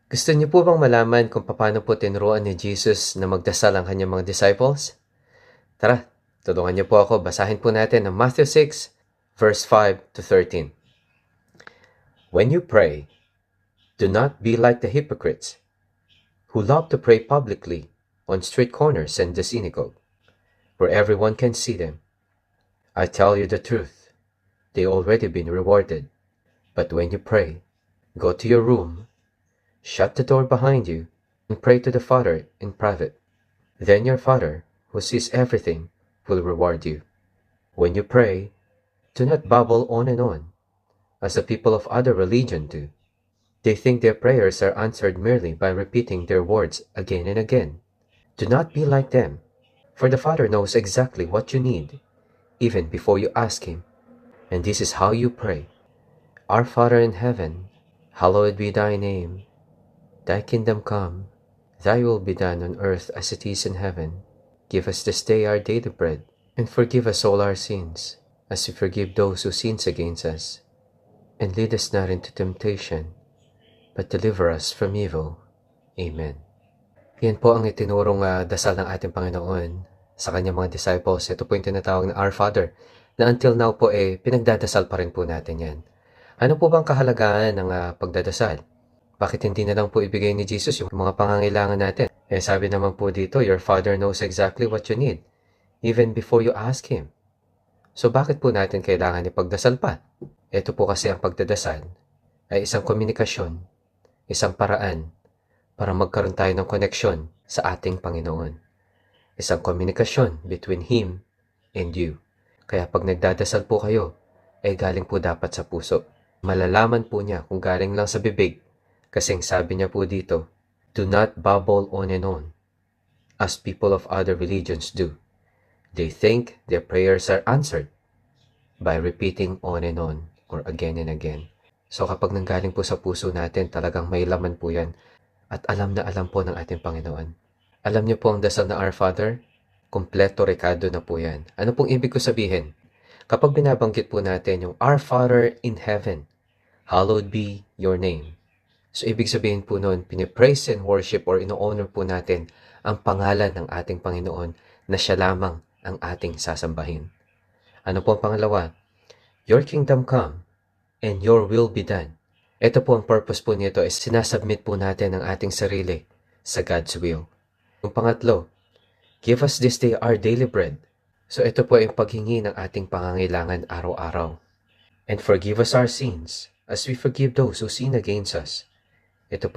Gusto niyo po bang malaman kung paano po tinuruan ni Jesus na magdasal ang kanyang mga disciples? Tara, tulungan niyo po ako. Basahin po natin ang Matthew 6, verse 5 to 13. When you pray, do not be like the hypocrites, who love to pray publicly on street corners and the synagogue, where everyone can see them. I tell you the truth, they already been rewarded. But when you pray, go to your room, shut the door behind you, and pray to the Father in private. Then your Father, who sees everything, will reward you. When you pray, do not babble on and on, as the people of other religion do. They think their prayers are answered merely by repeating their words again and again. Do not be like them, for the Father knows exactly what you need, even before you ask Him. And this is how you pray. Our Father in heaven, hallowed be thy name. Thy kingdom come, thy will be done on earth as it is in heaven. Give us this day our daily bread, and forgive us all our sins, as we forgive those who sin against us. And lead us not into temptation, but deliver us from evil. Amen. Yan po ang itinurong dasal ng ating Panginoon sa kanyang mga disciples. Ito po yung tinatawag na Our Father, na until now po pinagdadasal pa rin po natin yan. Ano po bang kahalagahan ng pagdadasal? Bakit hindi na lang po ibigay ni Jesus yung mga pangangailangan natin? Sabi naman po dito, your Father knows exactly what you need, even before you ask Him. So bakit po natin kailangan ipagdasal pa? Ito po kasi ang pagdadasal ay isang komunikasyon, isang paraan para magkaroon tayo ng koneksyon sa ating Panginoon. Isang komunikasyon between Him and you. Kaya pag nagdadasal po kayo, ay galing po dapat sa puso. Malalaman po niya kung galing lang sa bibig. Kasing sabi niya po dito, do not babble on and on, as people of other religions do. They think their prayers are answered by repeating on and on or again and again. So kapag nanggaling po sa puso natin, talagang may laman po yan at alam na alam po ng ating Panginoon. Alam niyo po ang dasal na Our Father? Kompleto rekado na po yan. Ano pong ibig ko sabihin? Kapag binabanggit po natin yung Our Father in Heaven, hallowed be your name. So ibig sabihin po noon, pinipraise and worship or ino-honor po natin ang pangalan ng ating Panginoon na siya lamang ang ating sasambahin. Ano po ang pangalawa? Your kingdom come and your will be done. Ito po ang purpose po nito is sinasubmit po natin ang ating sarili sa God's will. Yung pangatlo, give us this day our daily bread. So ito po ang paghingi ng ating pangangailangan araw-araw. And forgive us our sins as we forgive those who sin against us. Ito po